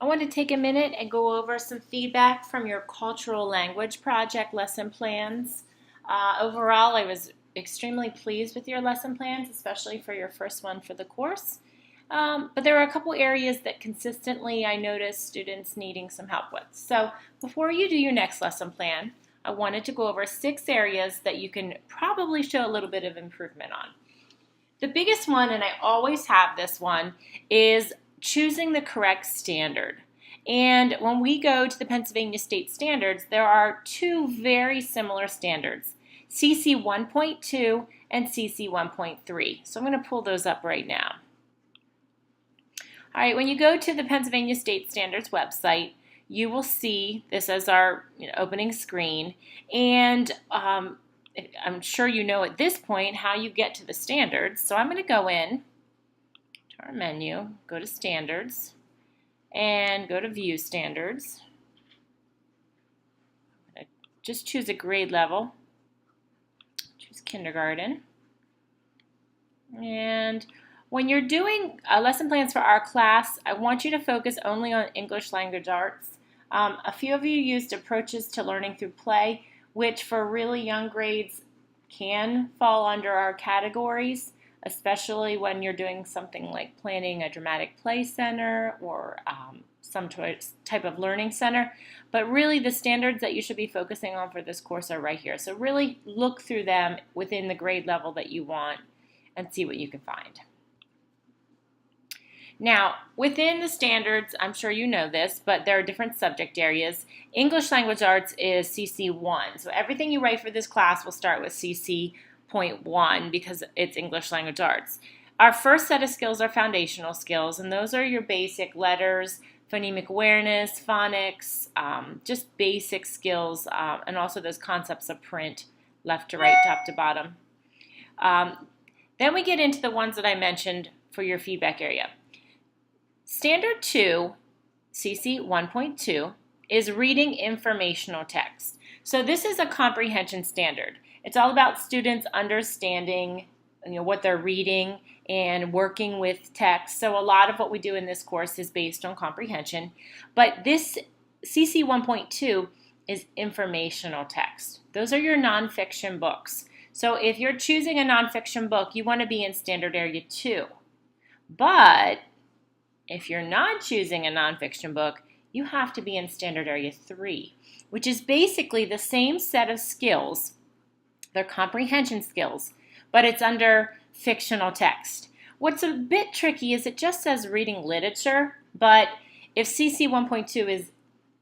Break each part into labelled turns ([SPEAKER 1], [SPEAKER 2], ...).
[SPEAKER 1] I want to take a minute and go over some feedback from your cultural language project lesson plans. Overall, I was extremely pleased with your lesson plans, especially for your first one for the course. But there were a couple areas that consistently I noticed students needing some help with. So before you do your next lesson plan, I wanted to go over 6 areas that you can probably show a little bit of improvement on. The biggest one, and I always have this one, is choosing the correct standard. And when we go to the Pennsylvania State Standards, there are 2 very similar standards, CC 1.2 and CC 1.3. So I'm going to pull those up right now. All right, when you go to the Pennsylvania State Standards website, you will see this as our opening screen, and I'm sure you know at this point how you get to the standards. So I'm going to go in to our menu, go to Standards, and go to View Standards. Just choose a grade level. Choose kindergarten. And when you're doing lesson plans for our class, I want you to focus only on English language arts. A few of you used approaches to learning through play, which for really young grades can fall under our categories, especially when you're doing something like planning a dramatic play center or some type of learning center. But really the standards that you should be focusing on for this course are right here. So really look through them within the grade level that you want and see what you can find. Now, within the standards, I'm sure you know this, but there are different subject areas. English language arts is CC1. So everything you write for this class will start with CC.1 because it's English language arts. Our first set of skills are foundational skills, and those are your basic letters, phonemic awareness, phonics, just basic skills, and also those concepts of print, left to right, top to bottom. Then we get into the ones that I mentioned for your feedback area. Standard 2, CC 1.2, is reading informational text. So this is a comprehension standard. It's all about students understanding what they're reading and working with text. So a lot of what we do in this course is based on comprehension. But this CC 1.2 is informational text. Those are your nonfiction books. So if you're choosing a nonfiction book, you want to be in standard area 2. But if you're not choosing a nonfiction book, you have to be in standard area 3, which is basically the same set of skills. They're comprehension skills, but it's under fictional text. What's a bit tricky is it just says reading literature, but if CC 1.2 is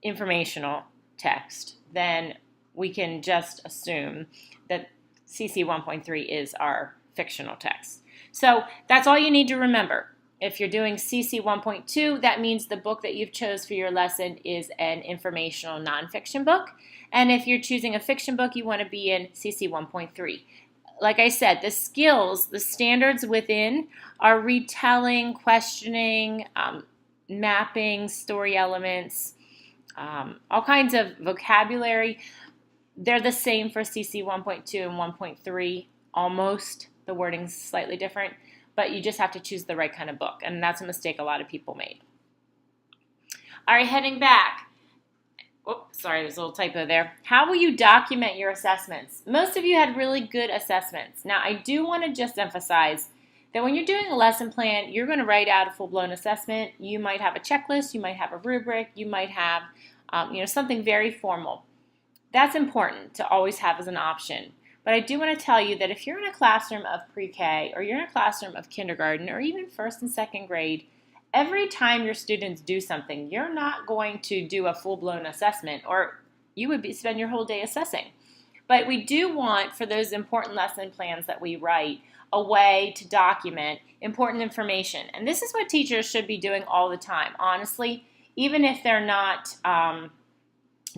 [SPEAKER 1] informational text, then we can just assume that CC 1.3 is our fictional text. So that's all you need to remember. If you're doing CC 1.2, that means the book that you've chose for your lesson is an informational nonfiction book. And if you're choosing a fiction book, you want to be in CC 1.3. Like I said, the skills, the standards within are retelling, questioning, mapping, story elements, all kinds of vocabulary. They're the same for CC 1.2 and 1.3, almost. The wording's slightly different. But you just have to choose the right kind of book, and that's a mistake a lot of people made. All right, heading back. Oops, sorry, there's a little typo there. How will you document your assessments? Most of you had really good assessments. Now, I do want to just emphasize that when you're doing a lesson plan, you're going to write out a full-blown assessment. You might have a checklist, you might have a rubric, you might have something very formal. That's important to always have as an option. But I do want to tell you that if you're in a classroom of pre-K or you're in a classroom of kindergarten or even first and second grade, every time your students do something, you're not going to do a full-blown assessment or you would spend your whole day assessing. But we do want, for those important lesson plans that we write, a way to document important information. And this is what teachers should be doing all the time, honestly, even if they're not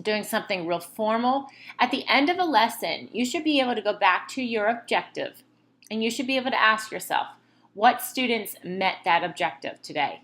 [SPEAKER 1] doing something real formal. At the end of a lesson, you should be able to go back to your objective and you should be able to ask yourself, what students met that objective today?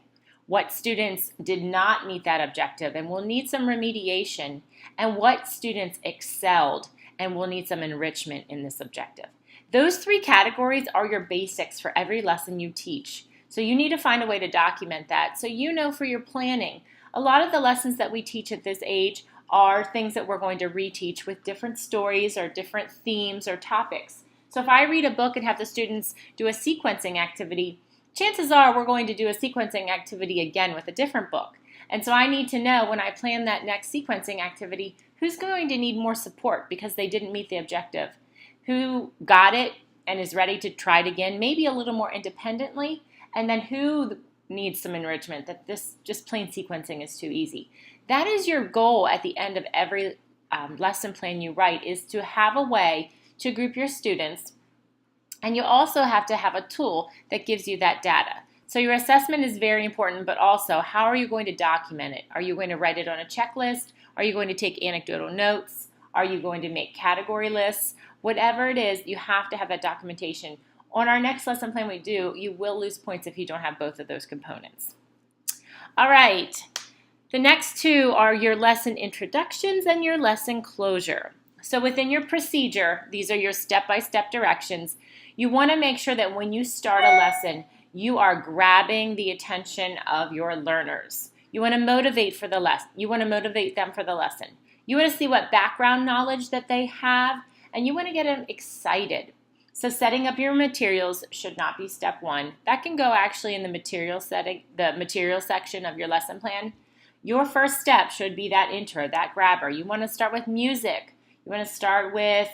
[SPEAKER 1] What students did not meet that objective and will need some remediation? And what students excelled and will need some enrichment in this objective? Those 3 categories are your basics for every lesson you teach. So you need to find a way to document that so you know for your planning, a lot of the lessons that we teach at this age are things that we're going to reteach with different stories or different themes or topics. So if I read a book and have the students do a sequencing activity, chances are we're going to do a sequencing activity again with a different book. And so I need to know when I plan that next sequencing activity, who's going to need more support because they didn't meet the objective, who got it and is ready to try it again, maybe a little more independently, and then who needs some enrichment, that this just plain sequencing is too easy. That is your goal at the end of every lesson plan you write, is to have a way to group your students, and you also have to have a tool that gives you that data. So your assessment is very important, but also how are you going to document it? Are you going to write it on a checklist? Are you going to take anecdotal notes? Are you going to make category lists? Whatever it is, you have to have that documentation. On our next lesson plan you will lose points if you don't have both of those components. All right, the next two are your lesson introductions and your lesson closure. So within your procedure, these are your step-by-step directions. You want to make sure that when you start a lesson, you are grabbing the attention of your learners. You want to motivate for the lesson. You want to motivate them for the lesson. You want to see what background knowledge that they have, and you want to get them excited. So setting up your materials should not be step one. That can go actually in the material section of your lesson plan. Your first step should be that intro, that grabber. You want to start with music. You want to start with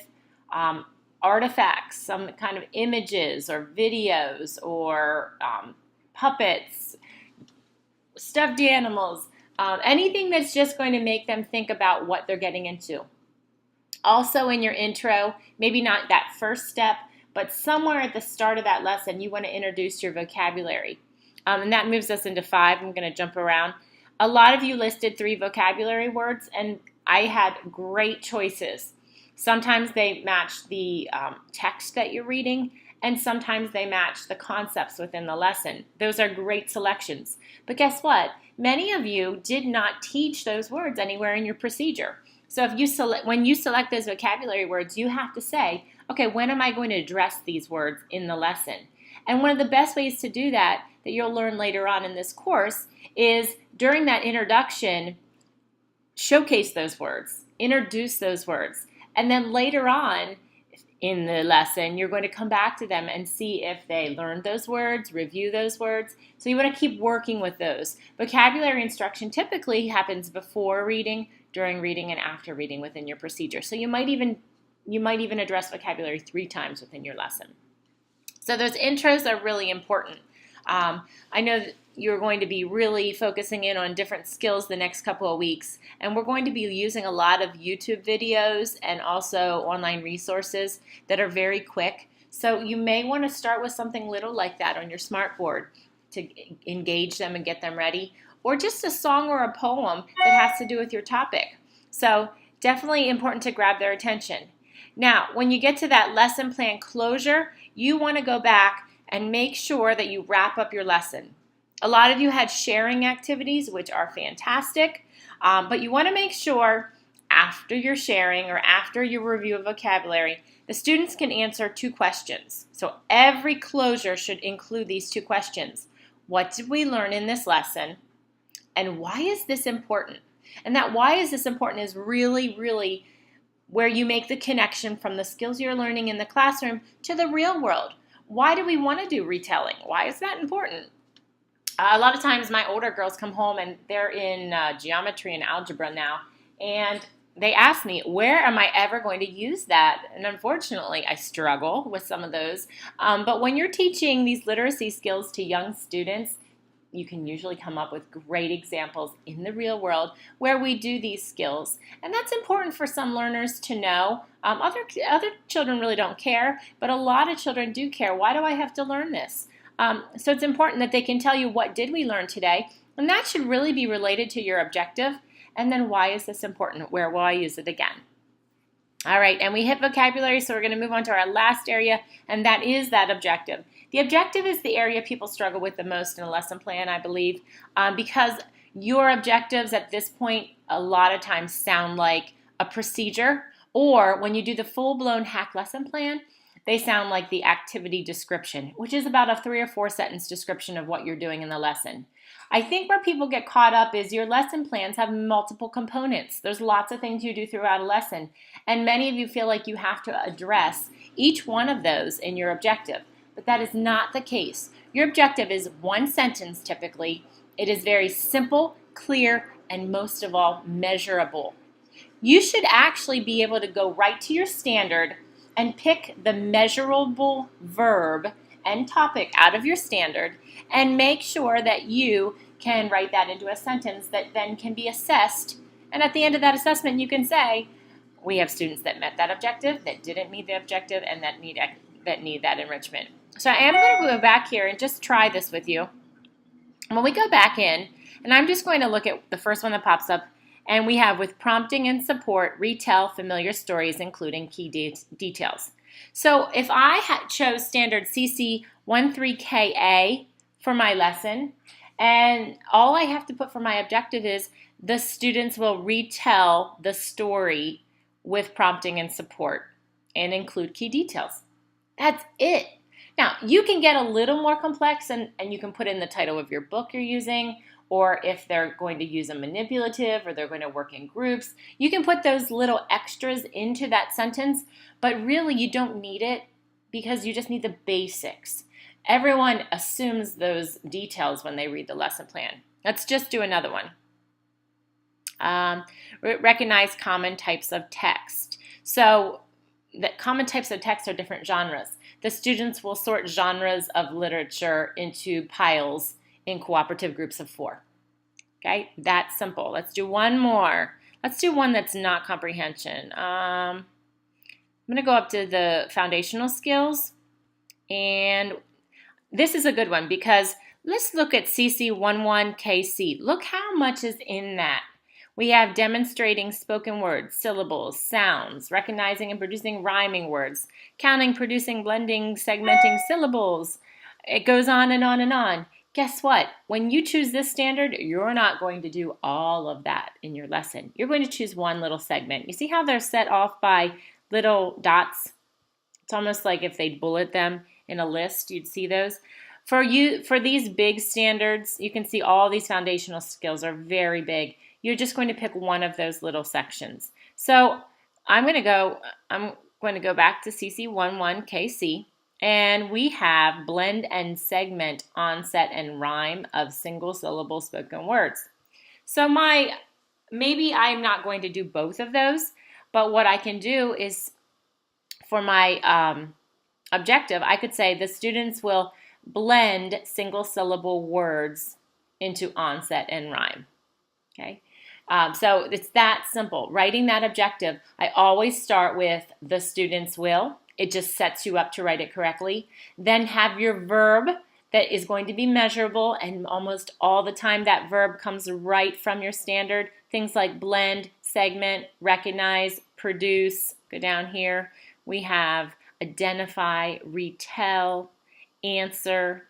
[SPEAKER 1] artifacts, some kind of images or videos or puppets, stuffed animals, anything that's just going to make them think about what they're getting into. Also in your intro, maybe not that first step, but somewhere at the start of that lesson, you want to introduce your vocabulary. And that moves us into 5. I'm going to jump around. A lot of you listed 3 vocabulary words, and I had great choices. Sometimes they match the text that you're reading, and sometimes they match the concepts within the lesson. Those are great selections. But guess what? Many of you did not teach those words anywhere in your procedure. So if when you select those vocabulary words, you have to say, okay, when am I going to address these words in the lesson? And one of the best ways to do that you'll learn later on in this course is during that introduction, showcase those words, introduce those words. And then later on in the lesson, you're going to come back to them and see if they learned those words, review those words. So you want to keep working with those. Vocabulary instruction typically happens before reading, during reading, and after reading within your procedure. So you might even address vocabulary 3 times within your lesson. So those intros are really important. I know that you're going to be really focusing in on different skills the next couple of weeks, and we're going to be using a lot of YouTube videos and also online resources that are very quick. So you may want to start with something little like that on your smartboard to engage them and get them ready, or just a song or a poem that has to do with your topic. So definitely important to grab their attention. Now, when you get to that lesson plan closure, you want to go back and make sure that you wrap up your lesson. A lot of you had sharing activities, which are fantastic, but you want to make sure after your sharing or after your review of vocabulary, the students can answer 2 questions. So every closure should include these 2 questions. What did we learn in this lesson? And why is this important? And that why is this important is really, really where you make the connection from the skills you're learning in the classroom to the real world. Why do we want to do retelling? Why is that important? A lot of times my older girls come home and they're in geometry and algebra now, and they ask me, where am I ever going to use that? And unfortunately, I struggle with some of those. But when you're teaching these literacy skills to young students, you can usually come up with great examples in the real world where we do these skills. And that's important for some learners to know. Other children really don't care, but a lot of children do care. Why do I have to learn this? So it's important that they can tell you, what did we learn today? And that should really be related to your objective. And then why is this important? Where will I use it again? All right, and we hit vocabulary, so we're going to move on to our last area, and that is that objective. The objective is the area people struggle with the most in a lesson plan, I believe, because your objectives at this point a lot of times sound like a procedure, or when you do the full-blown hack lesson plan, they sound like the activity description, which is about a 3 or 4 sentence description of what you're doing in the lesson. I think where people get caught up is your lesson plans have multiple components. There's lots of things you do throughout a lesson, and many of you feel like you have to address each one of those in your objective, but that is not the case. Your objective is one sentence typically. It is very simple, clear, and most of all, measurable. You should actually be able to go right to your standard and pick the measurable verb and topic out of your standard and make sure that you can write that into a sentence that then can be assessed. And at the end of that assessment, you can say, we have students that met that objective, that didn't meet the objective, and that need that enrichment. So I am going to go back here and just try this with you. When we go back in, and I'm just going to look at the first one that pops up, and we have with prompting and support, retell familiar stories, including key details. So if I chose standard CC13KA for my lesson, and all I have to put for my objective is the students will retell the story with prompting and support and include key details. That's it. Now, you can get a little more complex and you can put in the title of your book you're using, or if they're going to use a manipulative or they're going to work in groups, you can put those little extras into that sentence, but really you don't need it because you just need the basics. Everyone assumes those details when they read the lesson plan. Let's just do another one. Recognize common types of text. So the common types of text are different genres. The students will sort genres of literature into piles in cooperative groups of 4. Okay, that's simple. Let's do one more. Let's do one that's not comprehension. I'm going to go up to the foundational skills, and this is a good one because let's look at CC11KC. Look how much is in that. We have demonstrating spoken words, syllables, sounds, recognizing and producing rhyming words, counting, producing, blending, segmenting syllables. It goes on and on and on. Guess what? When you choose this standard, you're not going to do all of that in your lesson. You're going to choose one little segment. You see how they're set off by little dots? It's almost like if they bullet them in a list, you'd see those. For these big standards, you can see all these foundational skills are very big. You're just going to pick one of those little sections. So I'm going to go back to CC11KC. And we have blend and segment, onset, and rhyme of single syllable spoken words. So maybe I'm not going to do both of those, but what I can do is for my objective, I could say the students will blend single syllable words into onset and rhyme. Okay, so it's that simple. Writing that objective, I always start with the students will. It just sets you up to write it correctly. Then have your verb that is going to be measurable, and almost all the time that verb comes right from your standard. Things like blend, segment, recognize, produce. Go down here. We have identify, retell, answer,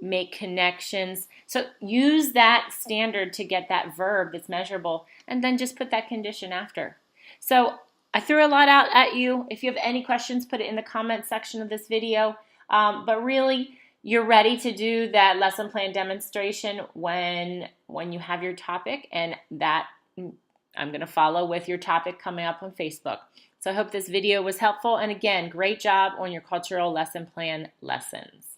[SPEAKER 1] make connections. So use that standard to get that verb that's measurable, and then just put that condition after. So I threw a lot out at you. If you have any questions, put it in the comment section of this video. But really, you're ready to do that lesson plan demonstration when you have your topic, and that I'm going to follow with your topic coming up on Facebook. So I hope this video was helpful. And again, great job on your cultural lesson plan lessons.